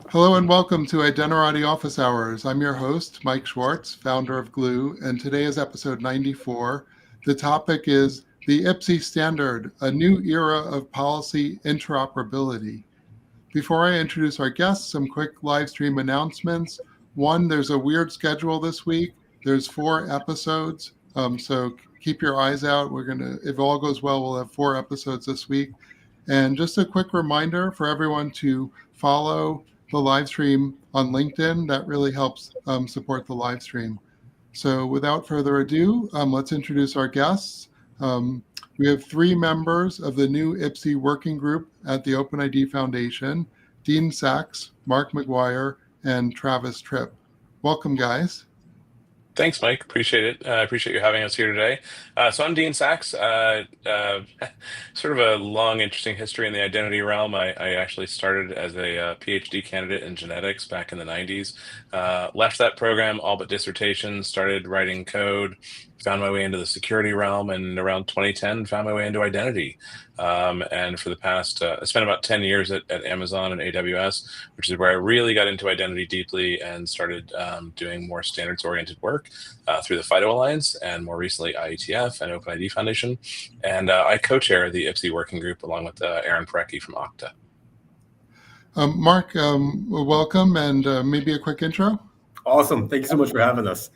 Hello and welcome to Identity Office Hours. I'm your host, Mike Schwartz, founder of Glue, and today is episode 94. The topic is the IPSIE standard, a new era of policy interoperability. Before I introduce our guests, some quick live stream announcements. One, there's a weird schedule this week. There's 4 episodes, so keep your eyes out. If all goes well, we'll have 4 episodes this week. And just a quick reminder for everyone to follow the live stream on LinkedIn. That really helps support the live stream. So without further ado, let's introduce our guests. We have 3 members of the new IPSIE working group at the OpenID Foundation: Dean Sachs, Mark McGuire, and Travis Tripp. Welcome, guys. Thanks, Mike. Appreciate it. I appreciate you having us here today. So I'm Dean Sachs. Sort of a long, interesting history in the identity realm. I actually started as a PhD candidate in genetics back in the 90s. Left that program, all but dissertation, started writing code, found my way into the security realm, and around 2010 found my way into identity. And for the past, I spent about 10 years at Amazon and AWS, which is where I really got into identity deeply and started doing more standards-oriented work through the FIDO Alliance, and more recently IETF and OpenID Foundation. And I co-chair the IPSIE working group along with Aaron Parecki from Okta. Mark, welcome, and maybe a quick intro. Awesome. Thank you so much for having us.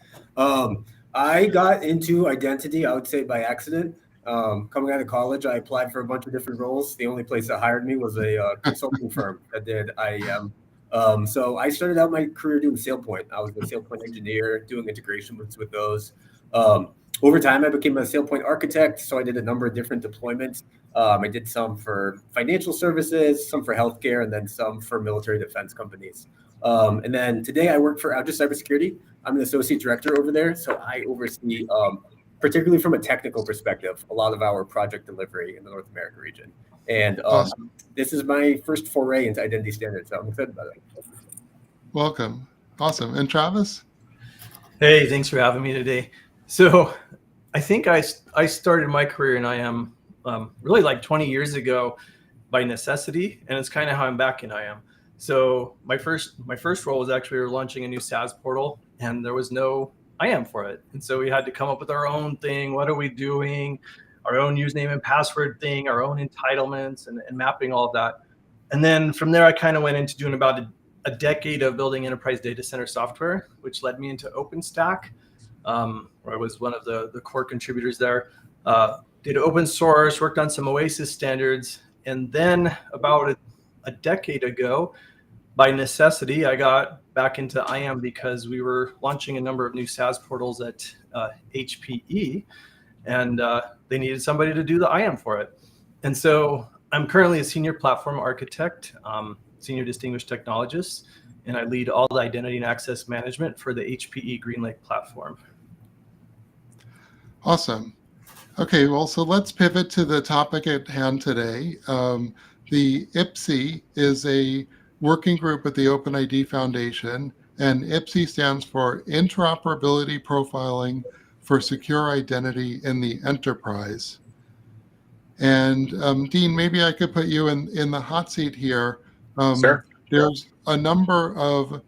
I got into identity, I would say, by accident. Coming out of college, I applied for a bunch of different roles. The only place that hired me was a consulting firm that did IAM. So I started out my career doing SailPoint. I was a SailPoint engineer, doing integration with those. Over time, I became a SailPoint architect, so I did a number of different deployments. I did some for financial services, some for healthcare, and then some for military defense companies. And then today I work for Outja Cybersecurity. I'm an associate director over there, so I oversee, particularly from a technical perspective, a lot of our project delivery in the North America region. And Awesome. This is my first foray into identity standards, so I'm excited about it. Welcome. Awesome. And Travis? Hey, thanks for having me today. So I think I started my career in IAM really like 20 years ago by necessity, and it's kind of how I'm back in IAM. So my first role was actually we were launching a new SaaS portal, and there was no IAM for it. And so we had to come up with our own thing. What are we doing? Our own username and password thing, our own entitlements, and mapping all of that. And then from there, I kind of went into doing about a decade of building enterprise data center software, which led me into OpenStack, where I was one of the core contributors there. Did open source, worked on some Oasis standards, and then about a decade ago, by necessity, I got back into IAM because we were launching a number of new SaaS portals at HPE, and they needed somebody to do the IAM for it. And so I'm currently a senior platform architect, senior distinguished technologist, and I lead all the identity and access management for the HPE GreenLake platform. Awesome. Okay, well, so let's pivot to the topic at hand today. The IPSIE is a working group at the OpenID Foundation, and IPSIE stands for Interoperability Profiling for Secure Identity in the Enterprise. And Dean, maybe I could put you in the hot seat here. Sure. There's a number of,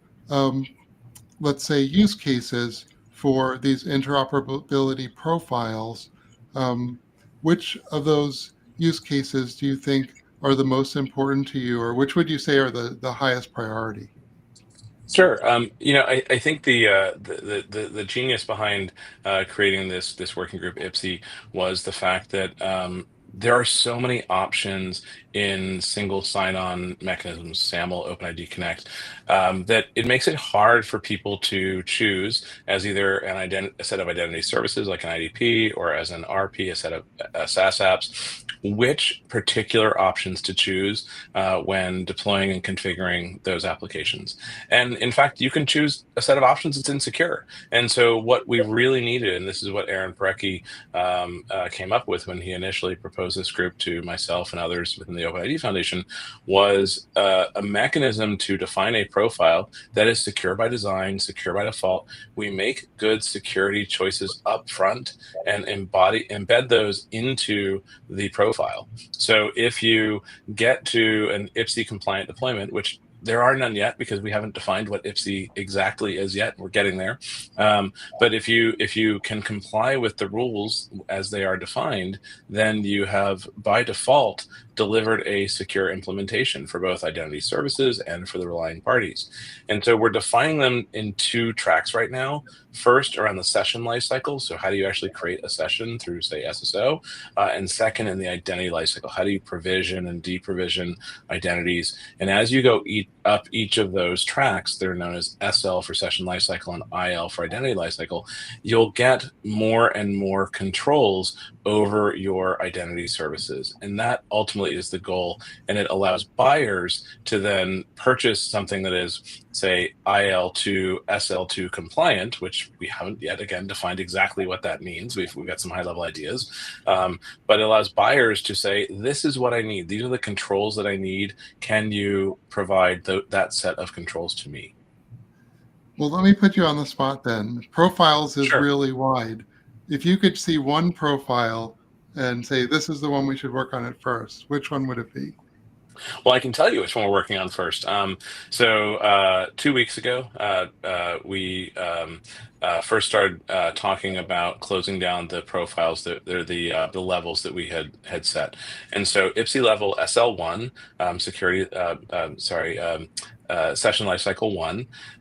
let's say, use cases for these interoperability profiles. Which of those use cases do you think are the most important to you, or which would you say are the highest priority? Sure. I think the genius behind creating this working group IPSIE was the fact that there are so many options in single sign-on mechanisms, SAML, OpenID Connect, that it makes it hard for people to choose as either a set of identity services like an IDP, or as an RP, a set of SaaS apps, which particular options to choose when deploying and configuring those applications. And in fact, you can choose a set of options that's insecure. And so what we really needed, and this is what Aaron Parecki came up with when he initially proposed this group to myself and others within the OpenID Foundation, was a mechanism to define a profile that is secure by design, secure by default. We make good security choices up front and embed those into the profile. So if you get to an IPSIE compliant deployment, which There are none yet because we haven't defined what IPSIE exactly is yet. We're getting there. But if you can comply with the rules as they are defined, then you have by default delivered a secure implementation for both identity services and for the relying parties. And so we're defining them in two tracks right now. First, around the session lifecycle. So how do you actually create a session through, say, SSO? And second, in the identity lifecycle, how do you provision and deprovision identities? And as you go up each of those tracks, they're known as SL for session lifecycle and IL for identity lifecycle, you'll get more and more controls over your identity services. And that ultimately is the goal. And it allows buyers to then purchase something that is, say, IL2, SL2 compliant, which we haven't yet, again, defined exactly what that means. We've got some high level ideas, but it allows buyers to say, this is what I need. These are the controls that I need. Can you provide that set of controls to me? Well, let me put you on the spot then. Profiles is Sure. really wide. If you could see one profile and say, this is the one we should work on at first, which one would it be? Well, I can tell you which one we're working on first. So 2 weeks ago, we first started talking about closing down the profiles. They're the levels that we had set. And so IPSIE level SL1, session lifecycle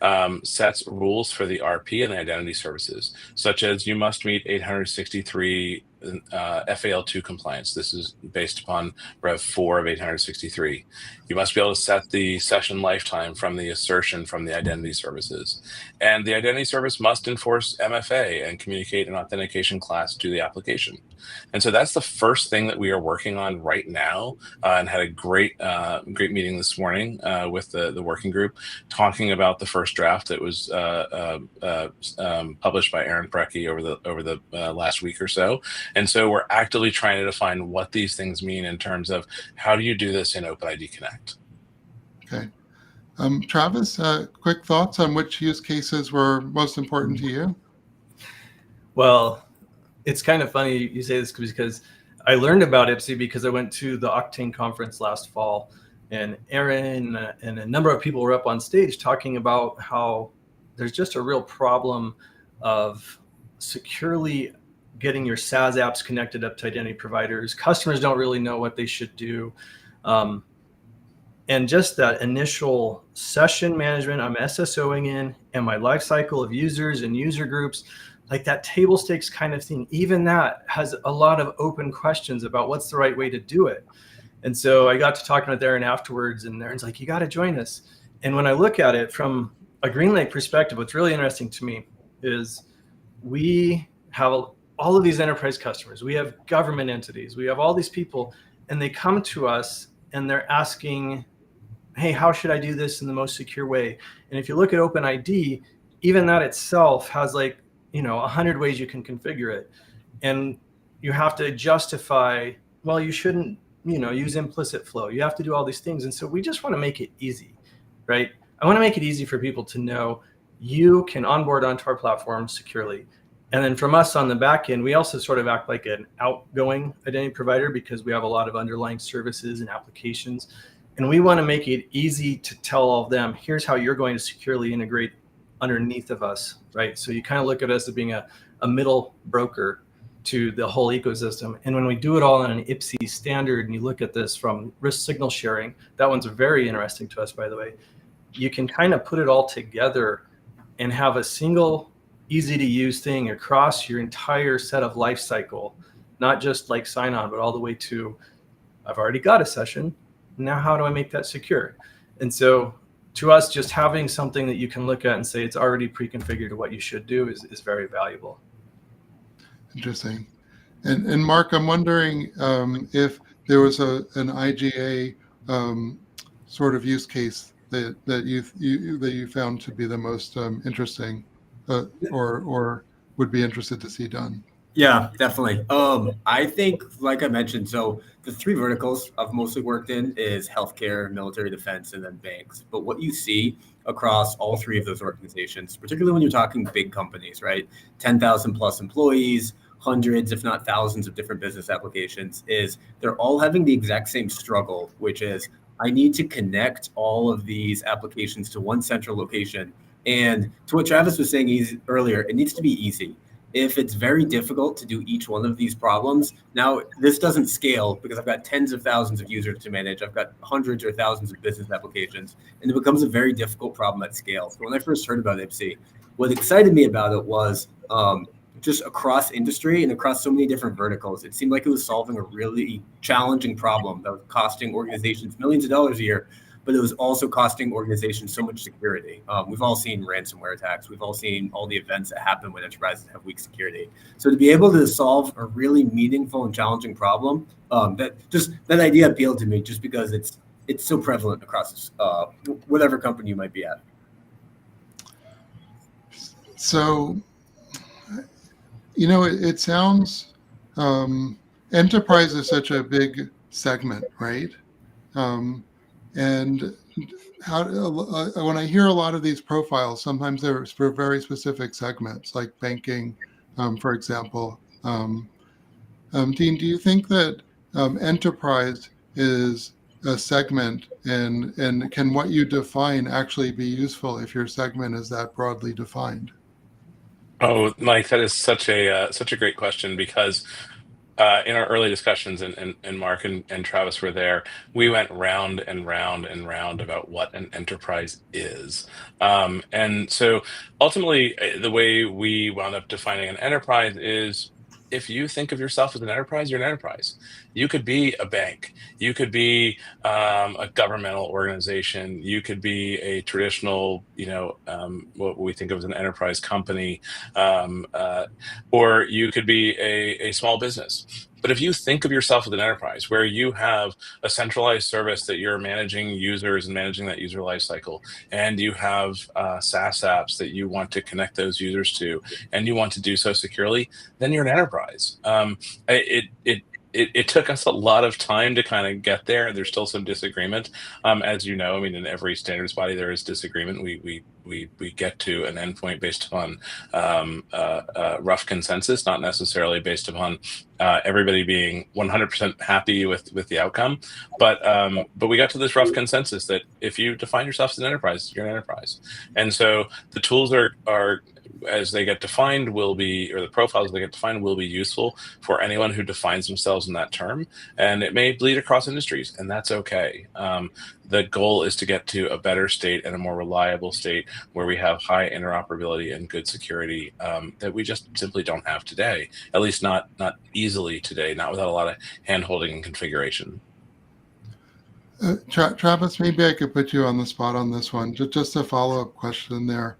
1 sets rules for the RP and the identity services, such as you must meet 863 FAL2 compliance. This is based upon Rev 4 of 863. You must be able to set the session lifetime from the assertion from the identity services. And the identity service must enforce MFA and communicate an authentication class to the application. And so that's the first thing that we are working on right now, and had a great meeting this morning with the working group, talking about the first draft that was published by Aaron Brecky over the last week or so. And so we're actively trying to define what these things mean in terms of how do you do this in OpenID Connect. Okay. Travis, quick thoughts on which use cases were most important to you? Well, it's kind of funny you say this because I learned about IPSIE because I went to the Octane conference last fall, and Aaron and a number of people were up on stage talking about how there's just a real problem of securely getting your SaaS apps connected up to identity providers. Customers don't really know what they should do. And just that initial session management, I'm SSOing in, and my life cycle of users and user groups, like that table stakes kind of thing, even that has a lot of open questions about what's the right way to do it. And so I got to talking with Aaron afterwards, and Aaron's like, you got to join us. And when I look at it from a GreenLake perspective, what's really interesting to me is we have all of these enterprise customers. We have government entities. We have all these people, and they come to us and they're asking, hey, how should I do this in the most secure way? And if you look at OpenID, even that itself has 100 ways you can configure it. And you have to justify, well, you shouldn't, use implicit flow. You have to do all these things. And so we just want to make it easy, right? I want to make it easy for people to know you can onboard onto our platform securely. And then from us on the back end, we also sort of act like an outgoing identity provider because we have a lot of underlying services and applications. And we want to make it easy to tell all of them, here's how you're going to securely integrate underneath of us, right? So you kind of look at us as being a middle broker to the whole ecosystem. And when we do it all in an IPSIE standard, and you look at this from risk signal sharing, that one's very interesting to us, by the way. You can kind of put it all together and have a single easy to use thing across your entire set of life cycle, not just like sign on, but all the way to, I've already got a session. Now, how do I make that secure? And so to us, just having something that you can look at and say it's already pre-configured to what you should do is very valuable. Interesting. And Mark, I'm wondering if there was an IGA sort of use case that you found to be the most interesting, or would be interested to see done. Yeah, definitely. I think, like I mentioned, so the three verticals I've mostly worked in is healthcare, military defense, and then banks. But what you see across all three of those organizations, particularly when you're talking big companies, right? 10,000 plus employees, hundreds, if not thousands of different business applications, is they're all having the exact same struggle, which is I need to connect all of these applications to one central location. And to what Travis was saying earlier, it needs to be easy. If it's very difficult to do each one of these problems, now this doesn't scale because I've got tens of thousands of users to manage. I've got hundreds or thousands of business applications, and it becomes a very difficult problem at scale. So when I first heard about IPSIE, what excited me about it was just across industry and across so many different verticals. It seemed like it was solving a really challenging problem that was costing organizations millions of dollars a year, but it was also costing organizations so much security. We've all seen ransomware attacks. We've all seen all the events that happen when enterprises have weak security. So to be able to solve a really meaningful and challenging problem, that idea appealed to me just because it's so prevalent across whatever company you might be at. So, it sounds, enterprise is such a big segment, right? And when I hear a lot of these profiles, sometimes they're for very specific segments, like banking, for example. Dean, do you think that enterprise is a segment, and can what you define actually be useful if your segment is that broadly defined? Oh, Mike, that is such a great question, because in our early discussions, and Mark and Travis were there, we went round and round and round about what an enterprise is. And so ultimately, the way we wound up defining an enterprise is, if you think of yourself as an enterprise, you're an enterprise. You could be a bank. You could be a governmental organization. You could be a traditional, what we think of as an enterprise company, or you could be a small business. But if you think of yourself as an enterprise, where you have a centralized service that you're managing users and managing that user lifecycle, and you have SaaS apps that you want to connect those users to, and you want to do so securely, then you're an enterprise. It took us a lot of time to kind of get there. There's still some disagreement, as you know. I mean, in every standards body there is disagreement. We get to an endpoint based upon rough consensus, not necessarily based upon everybody being 100% happy with the outcome. But we got to this rough consensus that if you define yourself as an enterprise, you're an enterprise. And so the tools are as they get defined or the profiles as they get defined will be useful for anyone who defines themselves in that term. And it may bleed across industries, and that's okay. The goal is to get to a better state and a more reliable state where we have high interoperability and good security that we just simply don't have today, at least not easily today, not without a lot of hand-holding and configuration. Travis, maybe I could put you on the spot on this one. Just a follow-up question there.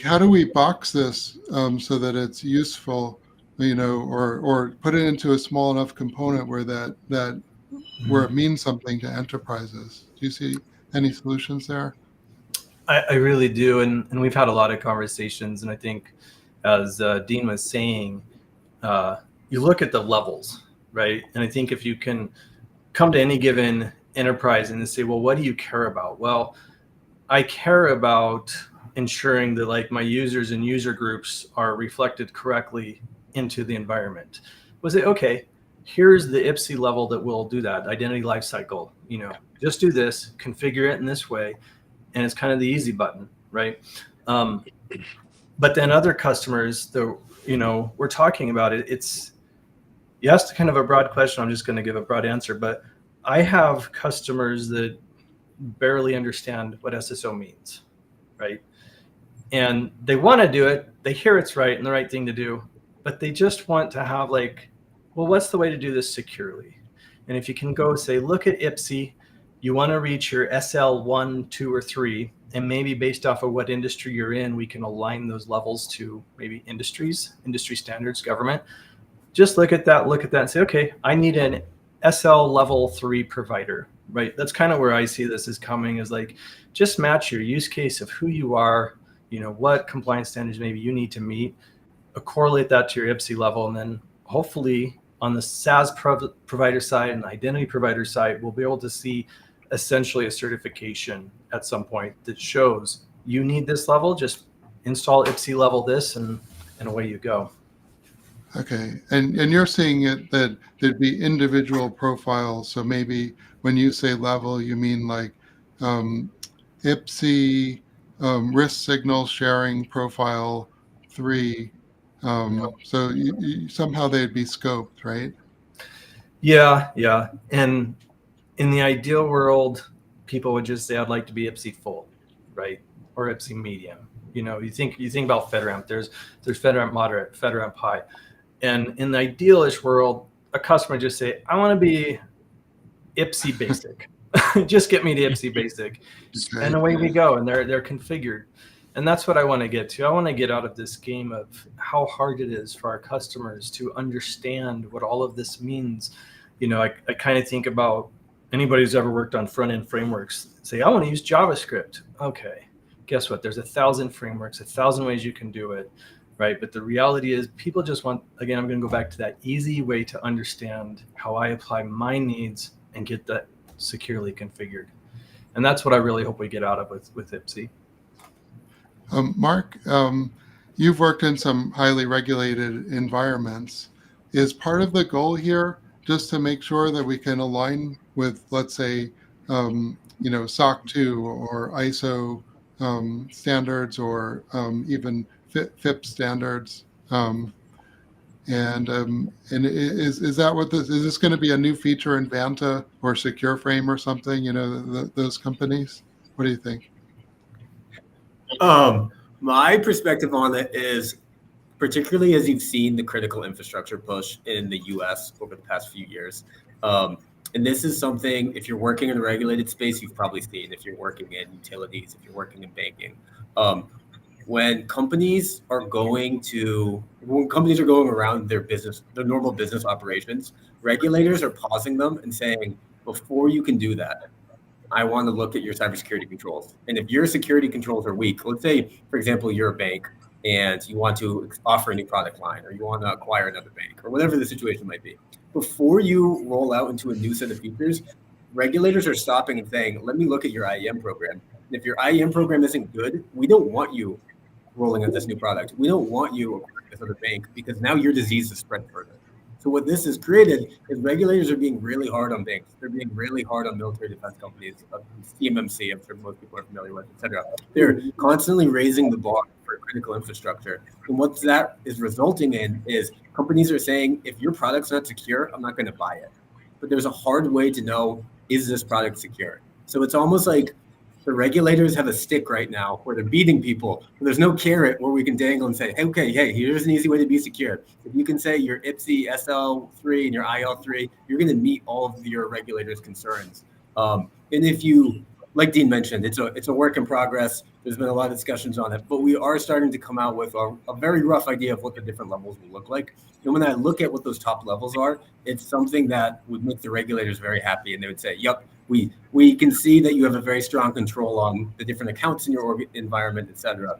How do we box this so that it's useful, or put it into a small enough component where where it means something to enterprises? Do you see any solutions there? I really do, and we've had a lot of conversations, and I think, as Dean was saying, you look at the levels, right? And I think if you can come to any given enterprise and say, well, what do you care about? Well, I care about ensuring that my users and user groups are reflected correctly into the environment. We'll say, okay, here's the IPSIE level that will do that, identity lifecycle. Just do this, configure it in this way, and it's kind of the easy button, right? But then other customers, we're talking about it. You asked kind of a broad question. I'm just going to give a broad answer, but I have customers that barely understand what SSO means, right? And they want to do it. They hear it's right and the right thing to do, but they just want to have well, what's the way to do this securely? And if you can go say, look at IPSIE, you want to reach your SL 1, 2, or 3, and maybe based off of what industry you're in, we can align those levels to maybe industry standards, government. Just look at that and say, okay, I need an SL level 3 provider, right? That's kind of where I see this is coming, is just match your use case of who you are, what compliance standards maybe you need to meet, correlate that to your IPSIE level, and then hopefully on the SaaS provider side and identity provider side, we'll be able to see essentially a certification at some point that shows you need this level, just install IPSIE level this, and away you go. Okay, and you're seeing it that there'd be individual profiles. So maybe when you say level, you mean like um, IPSIE risk signal sharing profile 3. So somehow they'd be scoped, right? Yeah. And in the ideal world, people would just say, I'd like to be IPSIE full, right? Or IPSIE medium. You think about FedRAMP, there's FedRAMP moderate, FedRAMP high. And in the idealish world, a customer just say, I want to be IPSIE basic. Just get me to IPSIE basic. Okay. And away we go. And they're configured. And that's what I want to get to. I want to get out of this game of how hard it is for our customers to understand what all of this means. I kind of think about anybody who's ever worked on front-end frameworks say, I want to use JavaScript. Okay, guess what? There's 1,000 frameworks, 1,000 ways you can do it, right? But the reality is people just want, again, I'm going to go back to that easy way to understand how I apply my needs and get that securely configured. And that's what I really hope we get out of with IPSIE. Mark, you've worked in some highly regulated environments. Is part of the goal here just to make sure that we can align with, let's say, SOC 2 or ISO standards, or even FIP standards? And is that what this is? This going to be a new feature in Vanta or Secure Frame or something? Those companies. What do you think? My perspective on it is, particularly as you've seen the critical infrastructure push in the US over the past few years. And this is something, if you're working in a regulated space, you've probably seen, if you're working in utilities, if you're working in banking. When companies are going around their normal business operations, regulators are pausing them and saying, before you can do that, I want to look at your cybersecurity controls. And if your security controls are weak, let's say, for example, you're a bank and you want to offer a new product line, or you want to acquire another bank, or whatever the situation might be. Before you roll out into a new set of features, regulators are stopping and saying, let me look at your IEM program. And if your IEM program isn't good, we don't want you rolling out this new product. We don't want you acquiring this other bank, because now your disease is spread further. So what this has created is regulators are being really hard on banks. They're being really hard on military defense companies, CMMC, I'm sure most people are familiar with, et cetera. They're constantly raising the bar for critical infrastructure. And what that is resulting in is companies are saying, if your product's not secure, I'm not going to buy it. But there's a hard way to know, is this product secure? So it's almost like the regulators have a stick right now where they're beating people. There's no carrot where we can dangle and say, hey, here's an easy way to be secure. If you can say your IPSIE SL3 and your IL3, you're going to meet all of your regulators' concerns. And if you, like Dean mentioned, it's a work in progress. There's been a lot of discussions on it, but we are starting to come out with a very rough idea of what the different levels will look like. And when I look at what those top levels are, it's something that would make the regulators very happy. And they would say, yep, we can see that you have a very strong control on the different accounts in your environment, et cetera.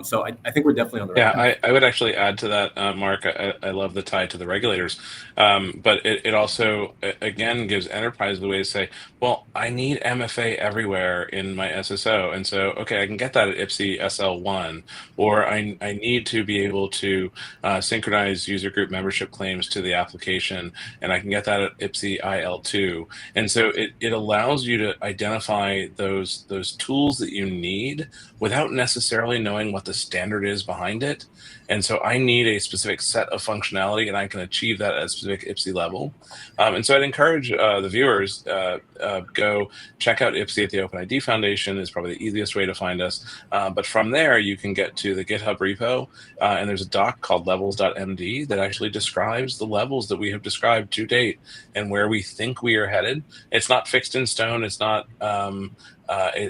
So I think we're definitely on the right path. I would actually add to that, Mark. I love the tie to the regulators, but it also, again, gives enterprise the way to say, well, I need MFA everywhere in my SSO. And so, okay, I can get that at IPSIE SL1, or I need to be able to synchronize user group membership claims to the application, and I can get that at IPSIE IL2. And so it allows you to identify those tools that you need without necessarily knowing what the standard is behind it. And so I need a specific set of functionality, and I can achieve that at a specific IPSIE level. And so I'd encourage the viewers, go check out IPSIE at the OpenID Foundation. Is probably the easiest way to find us. But from there, you can get to the GitHub repo, and there's a doc called levels.md that actually describes the levels that we have described to date and where we think we are headed. It's not fixed in stone. It's not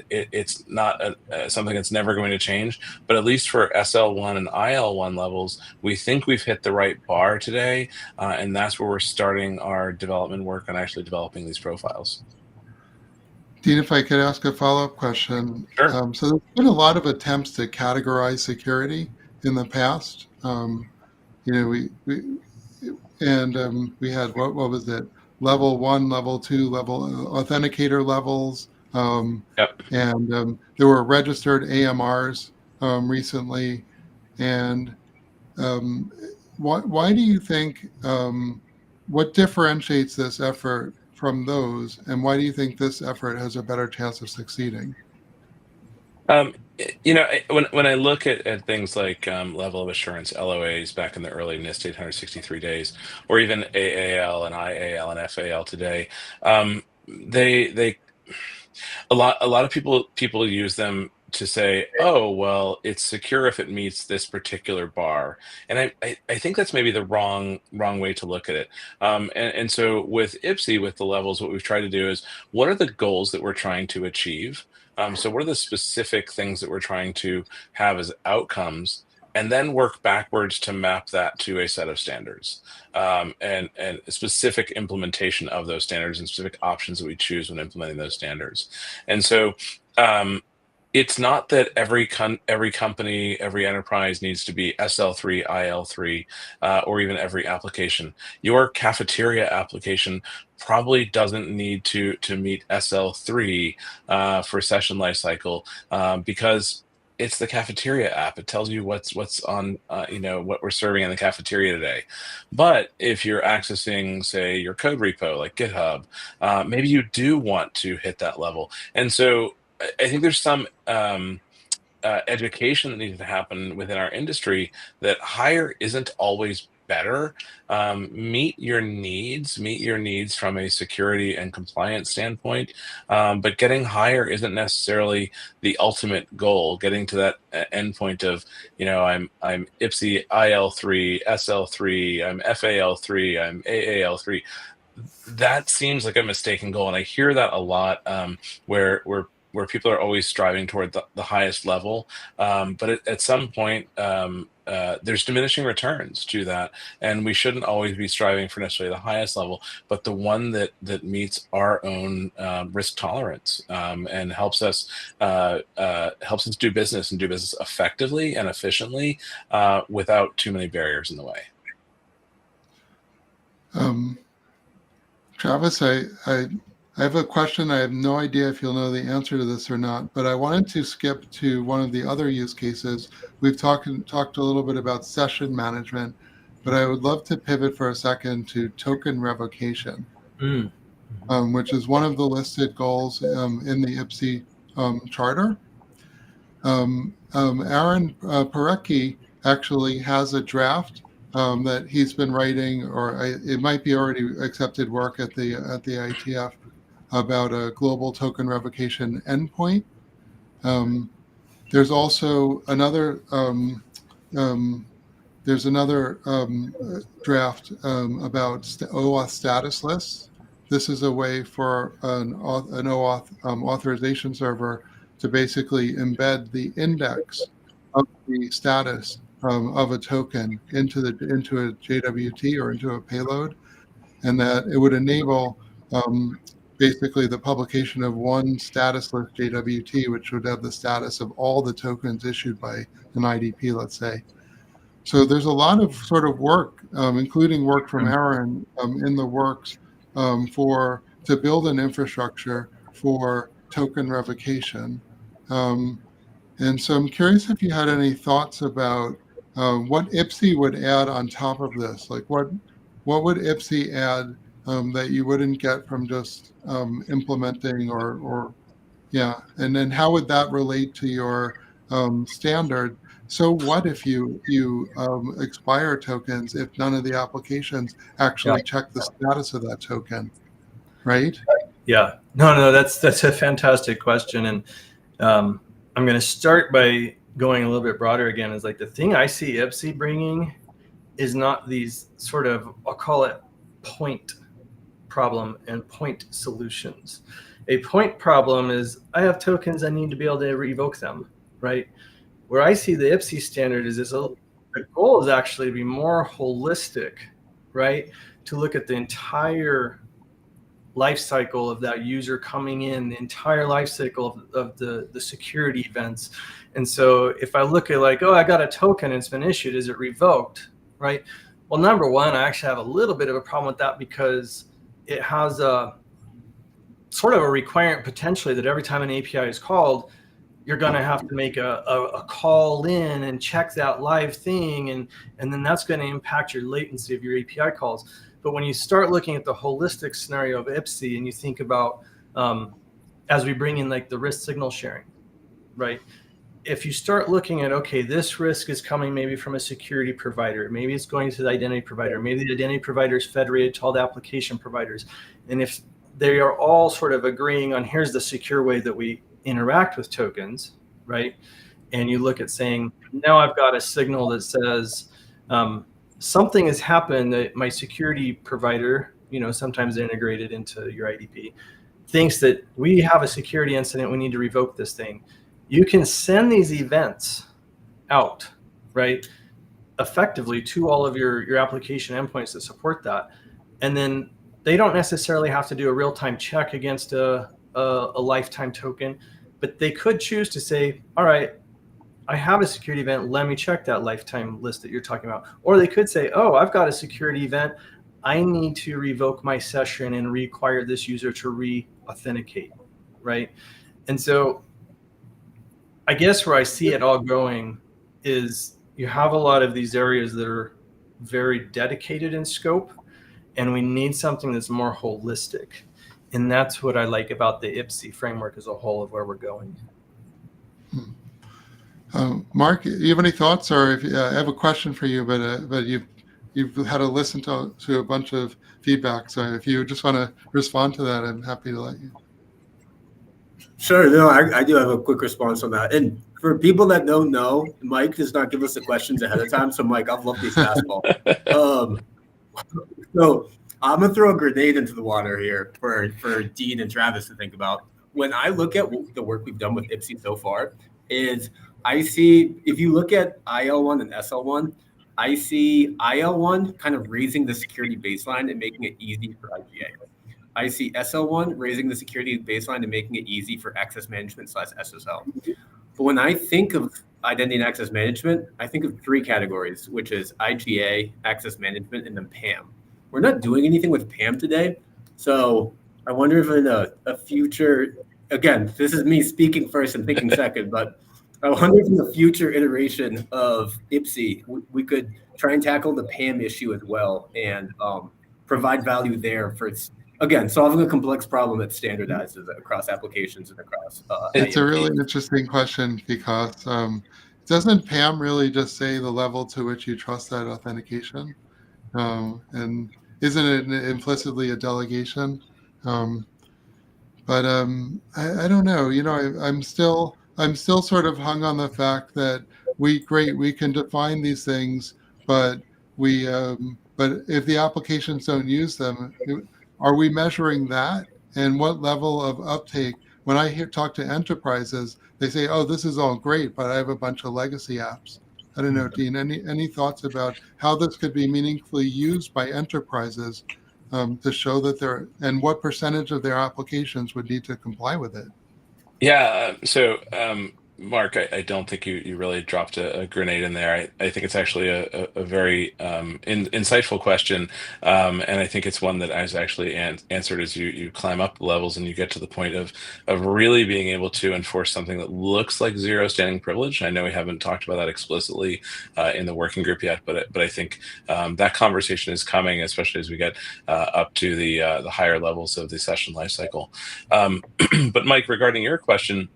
it's not something that's never going to change, but at least for SL1 and IL1 levels, we think we've hit the right bar today, and that's where we're starting our development work on actually developing these profiles. Dean, if I could ask a follow-up question. Sure. So there's been a lot of attempts to categorize security in the past. We had, what was it? Level 1, level 2, level authenticator levels. Yep. And there were registered AMRs recently. And why do you think, what differentiates this effort from those, and why do you think this effort has a better chance of succeeding? When I look at things like level of assurance LOAs back in the early NIST 863 days, or even AAL and IAL and FAL today, they a lot of people use them to say, oh, well, it's secure if it meets this particular bar, and I think that's maybe the wrong way to look at it. And so with IPSIE, with the levels, what we've tried to do is, what are the goals that we're trying to achieve? So what are the specific things that we're trying to have as outcomes? And then work backwards to map that to a set of standards, and specific implementation of those standards and specific options that we choose when implementing those standards. And so um, it's not that every company, every enterprise needs to be SL3, IL3, or even every application. Your cafeteria application probably doesn't need to meet SL3 for session lifecycle, because it's the cafeteria app. It tells you what's on, what we're serving in the cafeteria today. But if you're accessing, say, your code repo like GitHub, maybe you do want to hit that level. And so I think there's some education that needs to happen within our industry, that higher isn't always better. Meet your needs from a security and compliance standpoint, but getting higher isn't necessarily the ultimate goal. Getting to that endpoint of, I'm IPSIE IL3, SL3, I'm FAL3, I'm AAL3. That seems like a mistaken goal, and I hear that a lot, where people are always striving toward the highest level, but at some point, there's diminishing returns to that, and we shouldn't always be striving for necessarily the highest level, but the one that meets our own risk tolerance, and helps us do business, and do business effectively and efficiently, without too many barriers in the way. Travis, I have a question. I have no idea if you'll know the answer to this or not, but I wanted to skip to one of the other use cases. We've talked a little bit about session management, but I would love to pivot for a second to token revocation, which is one of the listed goals in the IPSIE charter. Aaron Parecki actually has a draft that he's been writing, or it might be already accepted work at the ITF, about a global token revocation endpoint. There's also another draft about OAuth status lists. This is a way for an OAuth authorization server to basically embed the index of the status of a token into a JWT or into a payload, and that it would enable basically the publication of one status list JWT, which would have the status of all the tokens issued by an IDP, let's say. So there's a lot of sort of work, including work from Aaron, in the works to build an infrastructure for token revocation. And so I'm curious if you had any thoughts about what IPSIE would add on top of this. Like what would IPSIE add that you wouldn't get from just implementing and then how would that relate to your standard? So what if you expire tokens if none of the applications actually check the status of that token, right? Yeah, no, that's a fantastic question, and I'm going to start by going a little bit broader again. Is like the thing I see IPSIE bringing is not these sort of, I'll call it point problem and point solutions. A point problem is I have tokens, I need to be able to revoke them, right? Where I see the IPSIE standard is the goal is actually to be more holistic, right? To look at the entire life cycle of that user coming in, the entire life cycle of the security events. And so if I look at like, oh, I got a token, it's been issued, is it revoked, right? Well, number one, I actually have a little bit of a problem with that because it has a sort of a requirement potentially that every time an API is called, you're going to have to make a call in and check that live thing, and then that's going to impact your latency of your API calls. But when you start looking at the holistic scenario of IPSIE, and you think about as we bring in like the risk signal sharing, right? If you start looking at, okay, this risk is coming maybe from a security provider, maybe it's going to the identity provider, maybe the identity provider is federated to all the application providers. And if they are all sort of agreeing on here's the secure way that we interact with tokens, right? And you look at saying, now I've got a signal that says something has happened that my security provider, sometimes integrated into your IDP, thinks that we have a security incident, we need to revoke this thing. You can send these events out, right, effectively to all of your application endpoints that support that. And then they don't necessarily have to do a real-time check against a lifetime token, but they could choose to say, all right, I have a security event, let me check that lifetime list that you're talking about. Or they could say, oh, I've got a security event, I need to revoke my session and require this user to re-authenticate, right? And so I guess where I see it all going is you have a lot of these areas that are very dedicated in scope, and we need something that's more holistic. And that's what I like about the IPSIE framework as a whole of where we're going. Mark, you have any thoughts? Or if I have a question for you, but you've had to listen to a bunch of feedback. So if you just want to respond to that, I'm happy to let you. Sure. No, I do have a quick response on that. And for people that don't know, Mike does not give us the questions ahead of time. So, Mike, I've loved these fastball. So I'm going to throw a grenade into the water here for Dean and Travis to think about. When I look at the work we've done with IPSIE so far, is I see, if you look at IL1 and SL1, I see IL1 kind of raising the security baseline and making it easy for IGA. I see SL1 raising the security baseline and making it easy for access management / SSL. But when I think of identity and access management, I think of three categories, which is IGA, access management, and then PAM. We're not doing anything with PAM today. So I wonder if in a future, again, this is me speaking first and thinking second, but I wonder if in the future iteration of IPSIE, we could try and tackle the PAM issue as well and provide value there for again, solving a complex problem that standardizes across applications and across. It's a really interesting question because doesn't PAM really just say the level to which you trust that authentication? And isn't it implicitly a delegation? But I don't know. I'm still sort of hung on the fact that we can define these things, but if the applications don't use them, are we measuring that? And what level of uptake? When I talk to enterprises, they say, "Oh, this is all great, but I have a bunch of legacy apps." I don't know, Dean. Any thoughts about how this could be meaningfully used by enterprises to show that and what percentage of their applications would need to comply with it? Yeah. So, Mark, I don't think you really dropped a grenade in there. I think it's actually a very insightful question, and I think it's one that I was actually answered as you climb up the levels and you get to the point of really being able to enforce something that looks like zero standing privilege. I know we haven't talked about that explicitly in the working group yet, but I think that conversation is coming, especially as we get up to the higher levels of the session lifecycle. But Mike, regarding your question,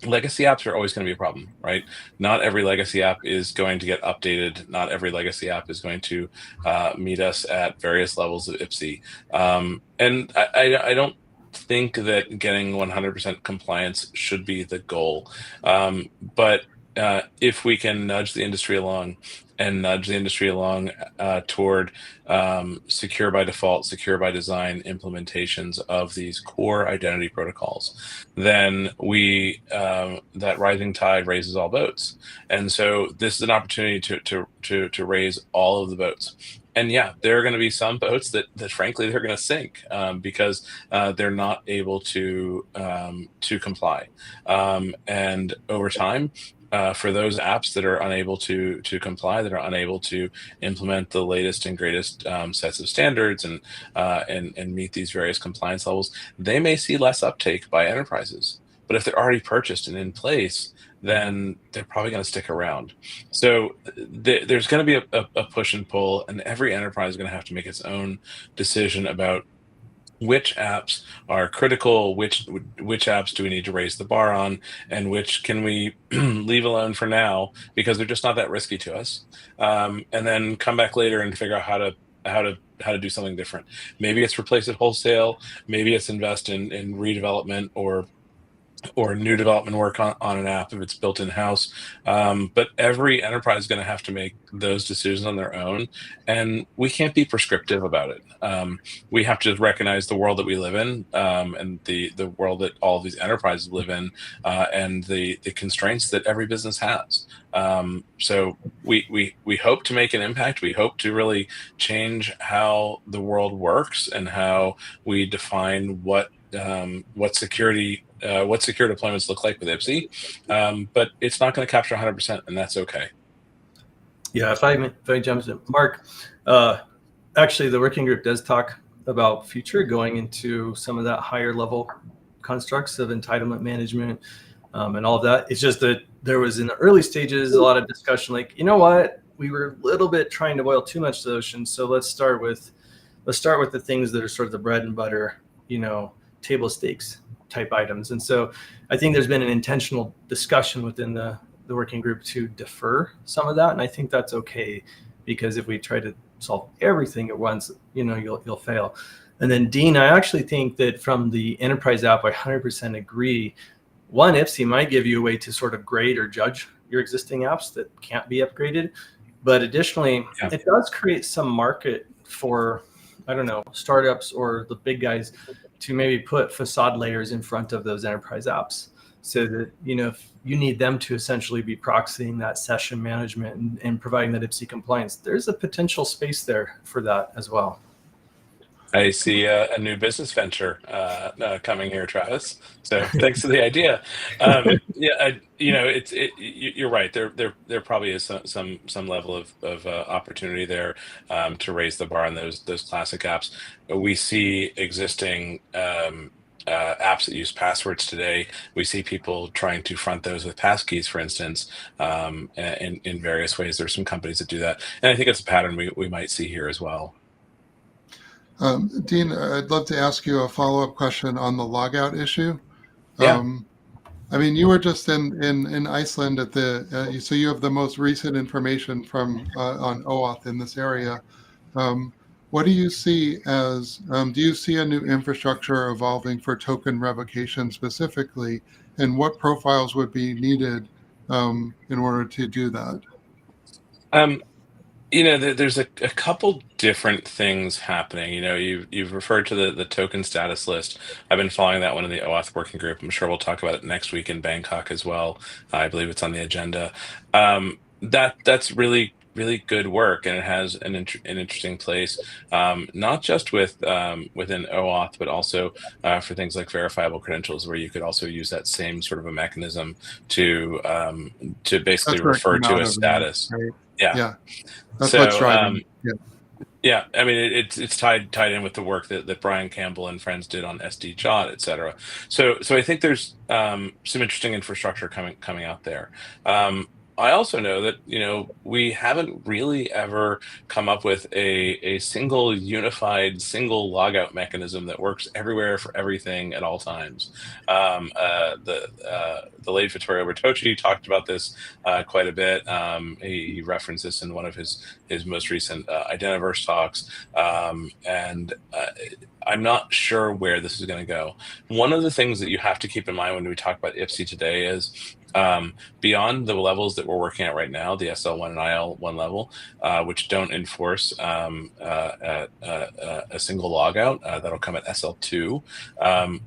legacy apps are always going to be a problem, right? Not every legacy app is going to get updated. Not every legacy app is going to meet us at various levels of IPSIE. And I don't think that getting 100% compliance should be the goal. But if we can nudge the industry along toward secure by default, secure by design implementations of these core identity protocols, then that rising tide raises all boats. And so this is an opportunity to raise all of the boats. And yeah, there are going to be some boats that frankly they're going to sink because they're not able to comply. And over time, for those apps that are unable to comply, that are unable to implement the latest and greatest sets of standards and meet these various compliance levels, they may see less uptake by enterprises. But if they're already purchased and in place, then they're probably going to stick around. So there's going to be a push and pull, and every enterprise is going to have to make its own decision about which apps are critical, which apps do we need to raise the bar on, and which can we leave alone for now because they're just not that risky to us, and then come back later and figure out how to do something different. Maybe it's replace it wholesale, maybe it's invest in redevelopment or new development work on an app if it's built in-house. But every enterprise is going to have to make those decisions on their own, and we can't be prescriptive about it. We have to recognize the world that we live in, and the world that all of these enterprises live in, and the constraints that every business has. So we hope to make an impact. We hope to really change how the world works and how we define what security deployments look like with IPSIE, but it's not going to capture 100%, and that's okay. Yeah, if I jump in, Mark, actually the working group does talk about future going into some of that higher level constructs of entitlement management and all of that. It's just that there was in the early stages a lot of discussion, like, you know what, we were a little bit trying to boil too much of the ocean, so let's start with the things that are sort of the bread and butter, table stakes type items. And so I think there's been an intentional discussion within the working group to defer some of that. And I think that's okay, because if we try to solve everything at once, you'll fail. And then Dean, I actually think that from the enterprise app, I 100% agree. One, IPSIE might give you a way to sort of grade or judge your existing apps that can't be upgraded. But additionally, It does create some market for, I don't know, startups or the big guys to maybe put facade layers in front of those enterprise apps, so that, if you need them to essentially be proxying that session management and providing that IPSIE compliance, there's a potential space there for that as well. I see a new business venture coming here, Travis. So thanks for the idea. You're right. There probably is some level of opportunity there to raise the bar on those classic apps. We see existing apps that use passwords today. We see people trying to front those with passkeys, for instance, in various ways. There's some companies that do that, and I think it's a pattern we might see here as well. Dean, I'd love to ask you a follow-up question on the logout issue. Yeah. You were just in Iceland at so you have the most recent information from on OAuth in this area. What do you see as, do you see a new infrastructure evolving for token revocation specifically, and what profiles would be needed in order to do that? There's a couple different things happening. You've referred to the token status list. I've been following that one in the OAuth working group. I'm sure we'll talk about it next week in Bangkok as well. I believe it's on the agenda. That's really good work, and it has an interesting place, not just within OAuth, but also for things like verifiable credentials, where you could also use that same sort of a mechanism to basically refer to a status. Right? Yeah. Yeah. That's what's driving. Yeah, it's tied in with the work that Brian Campbell and friends did on SD Jot, et cetera. So I think there's some interesting infrastructure coming out there. I also know that we haven't really ever come up with a single unified logout mechanism that works everywhere for everything at all times. The late Vittorio Bertocci talked about this quite a bit. He referenced this in one of his most recent Identiverse talks, and I'm not sure where this is going to go. One of the things that you have to keep in mind when we talk about IPSIE today is beyond the levels that we're working at right now, the SL1 and IL1 level, which don't enforce a single logout, that'll come at SL2.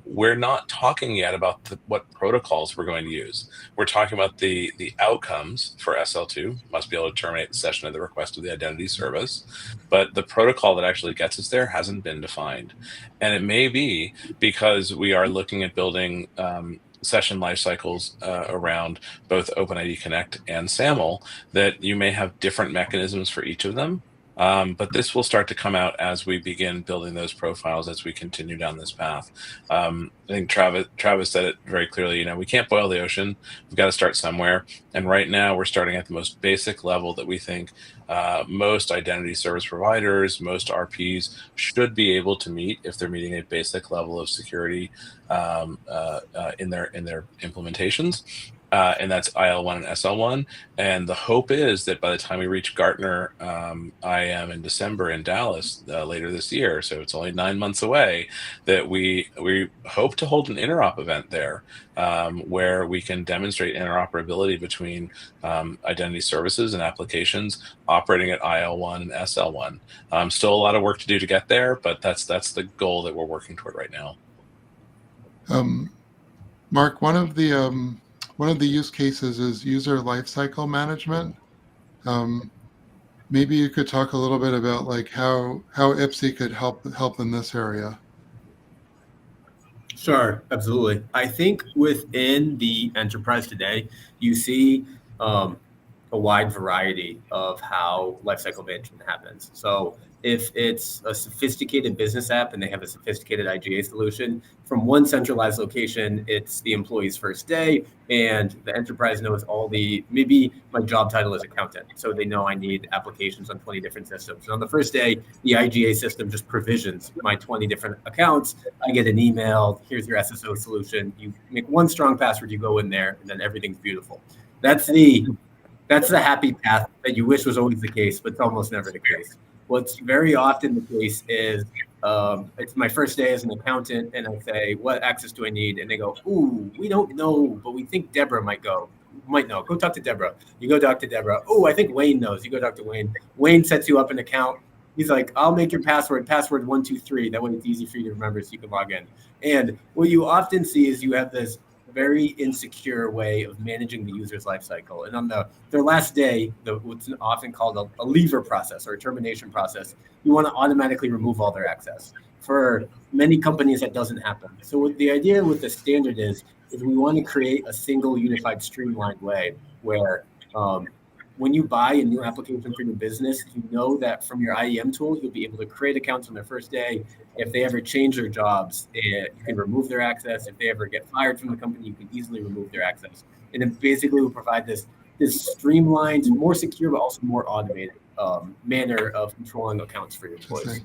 We're not talking yet about what protocols we're going to use. We're talking about the outcomes for SL2. Must be able to terminate the session at the request of the identity service, but the protocol that actually gets us there hasn't been defined. And it may be because we are looking at building session lifecycles around both OpenID Connect and SAML, that you may have different mechanisms for each of them. But this will start to come out as we begin building those profiles as we continue down this path. I think Travis said it very clearly. We can't boil the ocean. We've got to start somewhere. And right now, we're starting at the most basic level that we think most identity service providers, most RPs should be able to meet if they're meeting a basic level of security in their implementations. And that's IL1 and SL1. And the hope is that by the time we reach Gartner IAM in December in Dallas later this year, so it's only 9 months away, that we hope to hold an interop event there where we can demonstrate interoperability between identity services and applications operating at IL1 and SL1. Still a lot of work to do to get there, but that's the goal that we're working toward right now. Mark, one of the use cases is user lifecycle management. Maybe you could talk a little bit about like how IPSIE could help in this area. Sure, absolutely. I think within the enterprise today, you see a wide variety of how lifecycle management happens. So if it's a sophisticated business app and they have a sophisticated IGA solution, from one centralized location, it's the employee's first day, and the enterprise knows maybe my job title is accountant, so they know I need applications on 20 different systems. And on the first day, the IGA system just provisions my 20 different accounts. I get an email, here's your SSO solution. You make one strong password, you go in there, and then everything's beautiful. That's the happy path that you wish was always the case, but it's almost never the case. What's very often the case is it's my first day as an accountant, and I say, what access do I need? And they go, ooh, we don't know, but we think Deborah might know. Go talk to Deborah. You go talk to Deborah. Oh, I think Wayne knows. You go talk to Wayne. Wayne sets you up an account. He's like, I'll make your password 123. That way it's easy for you to remember so you can log in. And what you often see is you have this very insecure way of managing the user's lifecycle. And on their last day, what's often called a leaver process or a termination process, you want to automatically remove all their access. For many companies, that doesn't happen. So what the idea with the standard is we want to create a single unified streamlined way where when you buy a new application for your business, you know that from your IEM tool, you'll be able to create accounts on their first day. If they ever change their jobs, you can remove their access. If they ever get fired from the company, you can easily remove their access. And it basically will provide this streamlined, more secure, but also more automated manner of controlling accounts for your employees.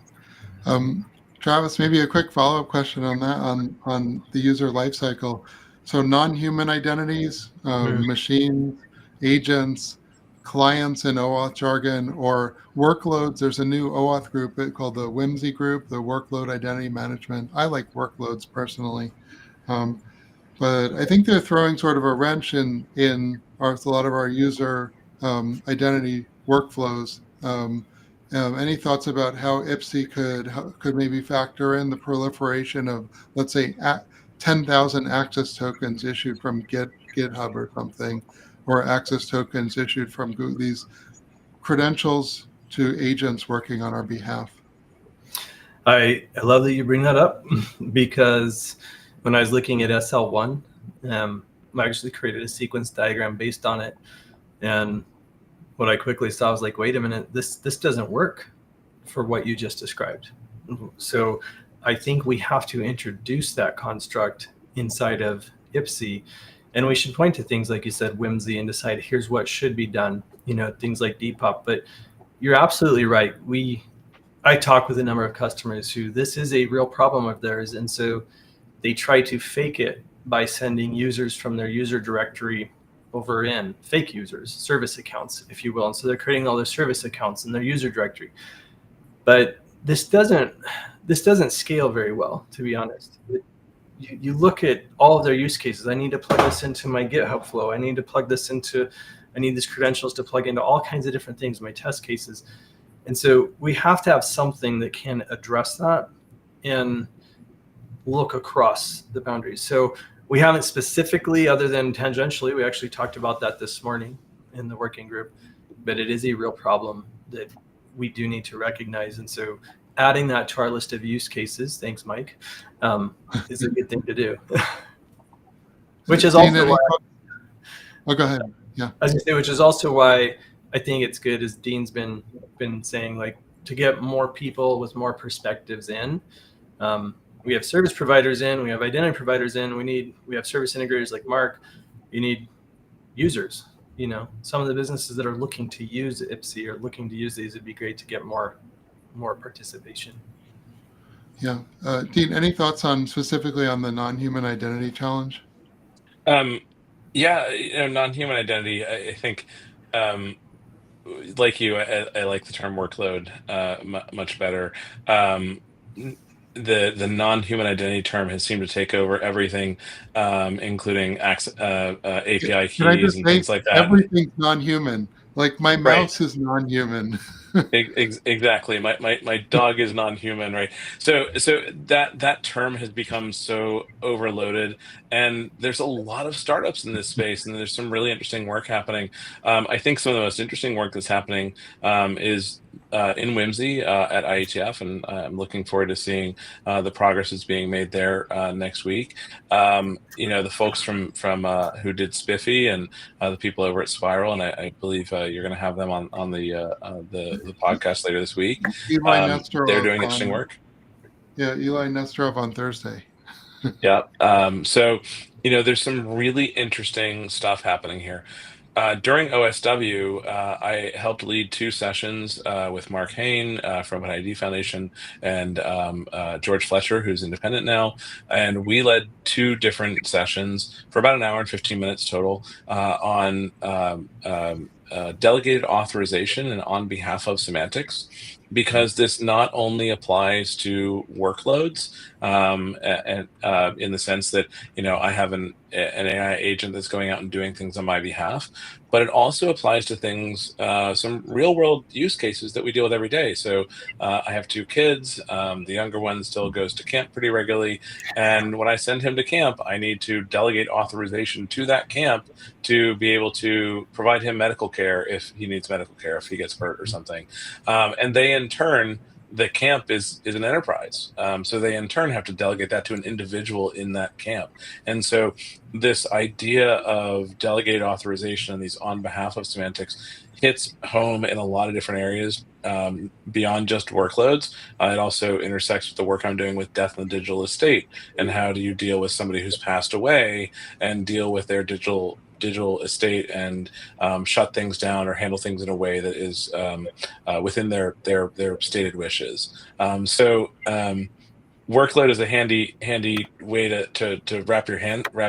Travis, maybe a quick follow-up question on that, on the user lifecycle. So non-human identities, machines, agents, clients in OAuth jargon, or workloads. There's a new OAuth group called the Whimsy group, the Workload Identity Management. I like workloads personally, but I think they're throwing sort of a wrench in a lot of our user identity workflows. Any thoughts about how IPSIE could maybe factor in the proliferation of, let's say, 10,000 access tokens issued from GitHub or something, or access tokens issued from Google, these credentials to agents working on our behalf? I love that you bring that up because when I was looking at SL1, I actually created a sequence diagram based on it. And what I quickly saw was like, wait a minute, this doesn't work for what you just described. So I think we have to introduce that construct inside of IPSIE. And we should point to things like you said, Whimsy, and decide here's what should be done, things like Depop. But you're absolutely right. I talk with a number of customers who this is a real problem of theirs. And so they try to fake it by sending users from their user directory over in fake users, service accounts, if you will. And so they're creating all their service accounts in their user directory. But this doesn't scale very well, to be honest. You look at all of their use cases. I need to plug this into my GitHub flow. I need these credentials to plug into all kinds of different things, my test cases. And so we have to have something that can address that and look across the boundaries. So we haven't specifically, other than tangentially, we actually talked about that this morning in the working group, but it is a real problem that we do need to recognize. And so adding that to our list of use cases, thanks, Mike, is a good thing to do. Which is also why, oh, go ahead. Yeah. As you say, which is also why I think it's good, as Dean's been saying, like, to get more people with more perspectives in. We have service providers in, we have identity providers in, we have service integrators like Mark. You need users. Some of the businesses that are looking to use IPSIE or looking to use these, it'd be great to get more participation. Yeah. Dean, any thoughts specifically on the non-human identity challenge? Yeah, non-human identity, I think, like you, I like the term workload much better. The non-human identity term has seemed to take over everything, including API Can I keys just and say things like that. everything's non-human? Like my Right. mouse is non-human. Exactly. My dog is non-human, right? So that term has become so overloaded, and there's a lot of startups in this space, and there's some really interesting work happening. I think some of the most interesting work that's happening is in Whimsy at IETF, and I'm looking forward to seeing the progress that's being made there next week. The folks from who did Spiffy and the people over at Spiral, and I believe you're going to have them on the podcast later this week. Eli Nesterov They're doing interesting work. Yeah, Eli Nesterov on Thursday. Yeah. So, there's some really interesting stuff happening here. During OSW, I helped lead 2 sessions with Mark Hain from OpenID Foundation and George Fletcher, who's independent now. And we led 2 different sessions for about an hour and 15 minutes total on delegated authorization and on behalf of semantics, because this not only applies to workloads, and in the sense that I have an AI agent that's going out and doing things on my behalf, but it also applies to things, some real world use cases that we deal with every day. So I have 2 kids. The younger one still goes to camp pretty regularly, and when I send him to camp, I need to delegate authorization to that camp to be able to provide him medical care if he needs medical care, if he gets hurt or something. And they in turn, the camp is an enterprise. So they in turn have to delegate that to an individual in that camp. And so this idea of delegated authorization and these on behalf of semantics hits home in a lot of different areas beyond just workloads. It also intersects with the work I'm doing with death in the digital estate, and how do you deal with somebody who's passed away and deal with their digital estate and shut things down or handle things in a way that is within their stated wishes. Workload is a handy way to wrap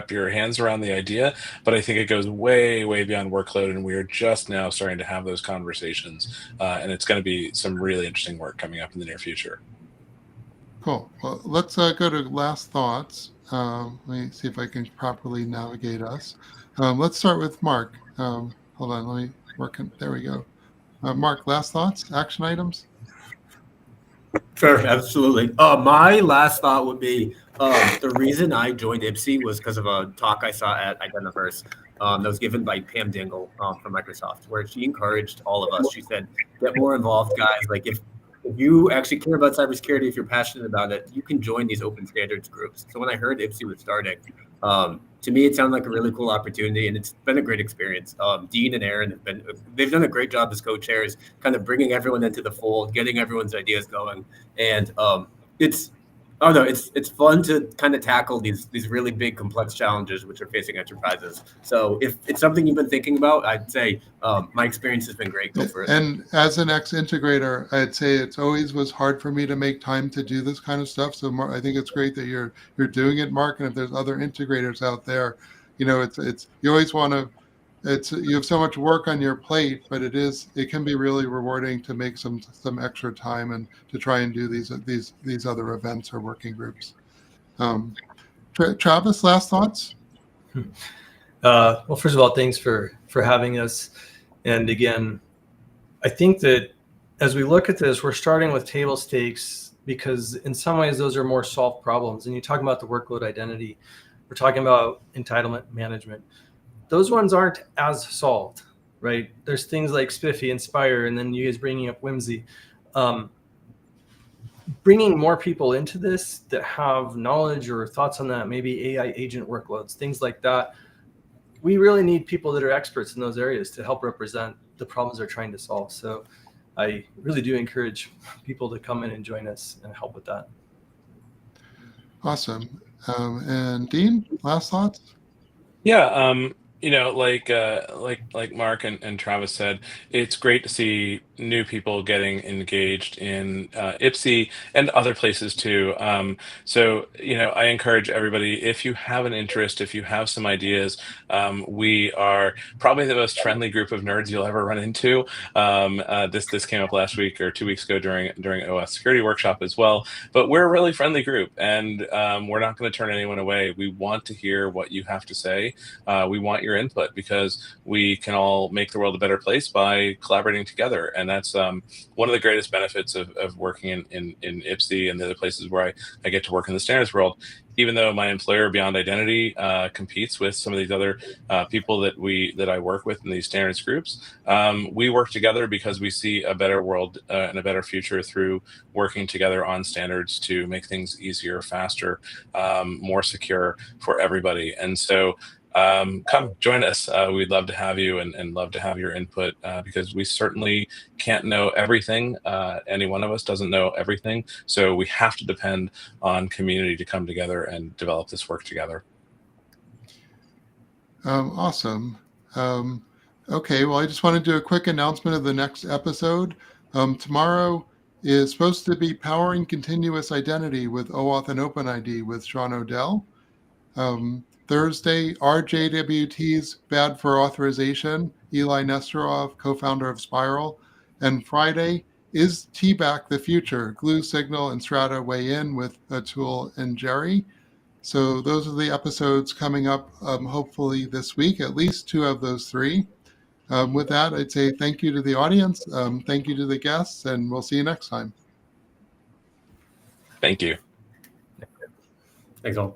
your hands around the idea, but I think it goes way beyond workload, and we're just now starting to have those conversations, and it's going to be some really interesting work coming up in the near future. Cool. Well, let's go to last thoughts. Let me see if I can properly navigate us. Let's start with Mark. Hold on, let me work. There we go. Mark, last thoughts, action items? Sure, absolutely. My last thought would be the reason I joined IPSIE was because of a talk I saw at Identiverse that was given by Pam Dingle from Microsoft, where she encouraged all of us. She said, get more involved, guys. Like if you actually care about cybersecurity, if you're passionate about it, you can join these open standards groups. So when I heard IPSIE was starting, to me, it sounded like a really cool opportunity, and it's been a great experience. Dean and Aaron they've done a great job as co-chairs, kind of bringing everyone into the fold, getting everyone's ideas going. And it's fun to kind of tackle these really big, complex challenges which are facing enterprises. So if it's something you've been thinking about, I'd say my experience has been great. Go for it. And as an ex-integrator, I'd say it's always was hard for me to make time to do this kind of stuff. So I think it's great that you're doing it, Mark. And if there's other integrators out there, it's you always want to. You have so much work on your plate, but it can be really rewarding to make some extra time and to try and do these other events or working groups. Travis, last thoughts? Well, first of all, thanks for having us. And again, I think that as we look at this, we're starting with table stakes because in some ways those are more solved problems. And you talk about the workload identity, we're talking about entitlement management. Those ones aren't as solved, right? There's things like Spiffy, Inspire, and then you guys bringing up Whimsy. Bringing more people into this that have knowledge or thoughts on that, maybe AI agent workloads, things like that. We really need people that are experts in those areas to help represent the problems they're trying to solve. So I really do encourage people to come in and join us and help with that. Awesome. And Dean, last thoughts? Yeah, like Mark and Travis said, it's great to see new people getting engaged in IPSIE and other places too. So, I encourage everybody, if you have an interest, if you have some ideas, we are probably the most friendly group of nerds you'll ever run into. This came up last week or 2 weeks ago during OAuth security workshop as well. But we're a really friendly group, and we're not going to turn anyone away. We want to hear what you have to say. We want your input because we can all make the world a better place by collaborating together. And that's one of the greatest benefits of working in IPSIE and the other places where I get to work in the standards world. Even though my employer, Beyond Identity, competes with some of these other people that I work with in these standards groups, we work together because we see a better world and a better future through working together on standards to make things easier, faster, more secure for everybody. And so come join us. We'd love to have you and love to have your input because we certainly can't know everything. Any one of us doesn't know everything. So we have to depend on community to come together and develop this work together. Awesome. Okay, well, I just want to do a quick announcement of the next episode. Tomorrow is supposed to be Powering Continuous Identity with OAuth and OpenID with Sean O'Dell. Thursday, RJWT's Bad for Authorization, Eli Nesterov, co-founder of Spiral. And Friday is TBAC the Future, Glue, Signal, and Strata weigh in with Atul and Jerry. So those are the episodes coming up hopefully this week, at least 2 of those 3. With that, I'd say thank you to the audience, thank you to the guests, and we'll see you next time. Thank you. Thanks all.